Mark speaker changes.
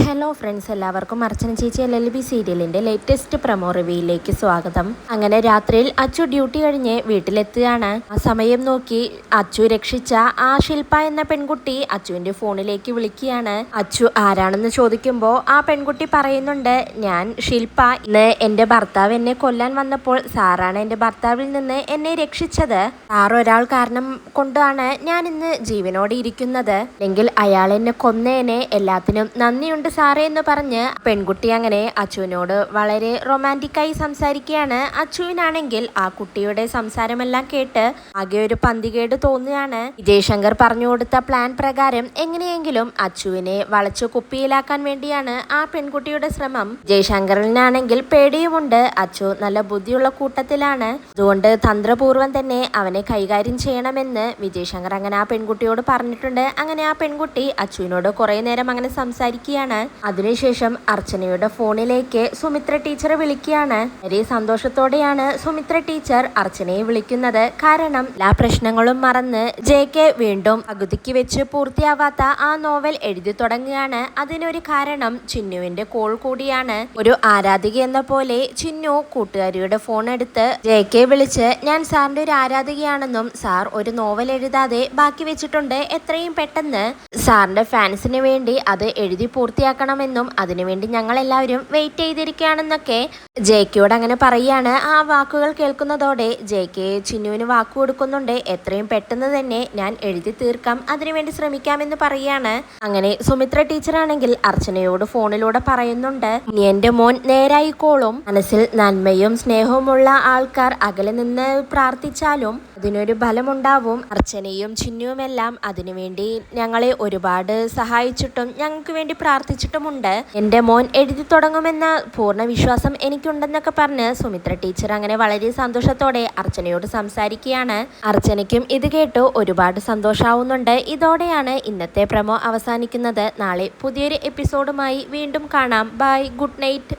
Speaker 1: Hello friends, എല്ലാവർക്കും അർച്ചന ചേച്ചി LLB സീരിയലിൻ്റെ ലേറ്റസ്റ്റ് പ്രൊമോ റിവ്യൂയിലേക്ക് സ്വാഗതം. അങ്ങനെ രാത്രിയിൽ അച്ചു ഡ്യൂട്ടി കഴിഞ്ഞ് വീട്ടിലെത്തുകയാണ്. ആ സമയം നോക്കി അച്ചു രക്ഷിച്ച ആ ശില്പ എന്ന പെൺകുട്ടി അച്ചുവിൻ്റെ ഫോണിലേക്ക് വിളിക്കുകയാണ്. അച്ചു ആരാണെന്ന് ചോദിക്കുമ്പോൾ ആ പെൺകുട്ടി പറയുന്നുണ്ട്, ഞാൻ ശില്പ. ഇന്ന് എൻ്റെ ഭർത്താവ് എന്നെ കൊല്ലാൻ വന്നപ്പോൾ സാറാണ് എൻ്റെ ഭർത്താവിൽ നിന്ന് എന്നെ രക്ഷിച്ചത്. സാർ ഒരാൾ കാരണം കൊണ്ടാണ് ഞാൻ ഇന്ന് ജീവനോടെ ഇരിക്കുന്നത്. അല്ലെങ്കിൽ അയാൾ എന്നെ കൊന്നേനെ. എല്ലാത്തിനും നന്ദിയുണ്ട് സാറേ എന്ന് പറഞ്ഞ് പെൺകുട്ടി അങ്ങനെ അച്ചുവിനോട് വളരെ റൊമാൻറ്റിക്കായി സംസാരിക്കുകയാണ്. അച്ചുവിനാണെങ്കിൽ ആ കുട്ടിയുടെ സംസാരമെല്ലാം കേട്ട് ആകെ ഒരു പന്തികേട് തോന്നുകയാണ്. വിജയശങ്കർ പറഞ്ഞു കൊടുത്ത പ്ലാൻ പ്രകാരം എങ്ങനെയെങ്കിലും അച്ചുവിനെ വളച്ചു കുപ്പിയിലാക്കാൻ വേണ്ടിയാണ് ആ പെൺകുട്ടിയുടെ ശ്രമം. വിജയശങ്കറിനാണെങ്കിൽ പേടിയുമുണ്ട്. അച്ചു നല്ല ബുദ്ധിയുള്ള കൂട്ടത്തിലാണ്. അതുകൊണ്ട് തന്ത്രപൂർവ്വം തന്നെ അവനെ കൈകാര്യം ചെയ്യണമെന്ന് വിജയശങ്കർ അങ്ങനെ ആ പെൺകുട്ടിയോട് പറഞ്ഞിട്ടുണ്ട്. അങ്ങനെ ആ പെൺകുട്ടി അച്ചുവിനോട് കുറെ നേരം അങ്ങനെ സംസാരിക്കുകയാണ്. അതിനുശേഷം അർച്ചനയുടെ ഫോണിലേക്ക് സുമിത്ര ടീച്ചറെ വിളിക്കുകയാണ്. വളരെ സന്തോഷത്തോടെയാണ് സുമിത്ര ടീച്ചർ അർച്ചനയെ വിളിക്കുന്നത്. കാരണം എല്ലാ പ്രശ്നങ്ങളും മറന്ന് JK വീണ്ടും പകുതിക്ക് വെച്ച് പൂർത്തിയാവാത്ത ആ നോവൽ എഴുതി തുടങ്ങുകയാണ്. അതിനൊരു കാരണം ചിന്നുവിന്റെ കോൾ കൂടിയാണ്. ഒരു ആരാധിക എന്ന പോലെ ചിന്നു കൂട്ടുകാരിയുടെ ഫോൺ എടുത്ത് JK വിളിച്ച്, ഞാൻ സാറിന്റെ ഒരു ആരാധികയാണെന്നും സാർ ഒരു നോവൽ എഴുതാതെ ബാക്കി വെച്ചിട്ടുണ്ട്, എത്രയും പെട്ടെന്ന് സാറിന്റെ ഫാൻസിന് വേണ്ടി അത് എഴുതി പൂർത്തിയാക്കണമെന്നും അതിനുവേണ്ടി ഞങ്ങളെല്ലാവരും വെയിറ്റ് ചെയ്തിരിക്കുകയാണെന്നൊക്കെ JKയോട് അങ്ങനെ പറയാണ്. ആ വാക്കുകൾ കേൾക്കുന്നതോടെ JK ചിന്നുവിന് വാക്കു കൊടുക്കുന്നുണ്ട്, എത്രയും പെട്ടെന്ന് തന്നെ ഞാൻ എഴുതി തീർക്കാം, അതിനുവേണ്ടി ശ്രമിക്കാമെന്ന് പറയാണ്. അങ്ങനെ സുമിത്ര ടീച്ചറാണെങ്കിൽ അർച്ചനയോട് ഫോണിലൂടെ പറയുന്നുണ്ട്, ഇനി എൻ്റെ മോൻ നേരായിക്കോളും. മനസ്സിൽ നന്മയും സ്നേഹവുമുള്ള ആൾക്കാർ അകലെ നിന്ന് പ്രാർത്ഥിച്ചാലും അതിനൊരു ഫലമുണ്ടാവും. അർച്ചനയും ചിന്നുവുമെല്ലാം അതിനുവേണ്ടി ഞങ്ങളെ ഒരുപാട് സഹായിച്ചിട്ടും ഞങ്ങൾക്ക് വേണ്ടി പ്രാർത്ഥിച്ചിട്ടുമുണ്ട്. എൻ്റെ മോൻ എഴുതി തുടങ്ങുമെന്ന പൂർണ്ണ വിശ്വാസം എനിക്കുണ്ടെന്നൊക്കെ പറഞ്ഞ് സുമിത്ര ടീച്ചർ അങ്ങനെ വളരെ സന്തോഷത്തോടെ അർച്ചനയോട് സംസാരിക്കുകയാണ്. അർച്ചനയ്ക്കും ഇത് കേട്ട് ഒരുപാട് സന്തോഷാവുന്നുണ്ട്. ഇതോടെയാണ് ഇന്നത്തെ പ്രൊമോ അവസാനിക്കുന്നത്. നാളെ പുതിയൊരു എപ്പിസോഡുമായി വീണ്ടും കാണാം. Bye, good night.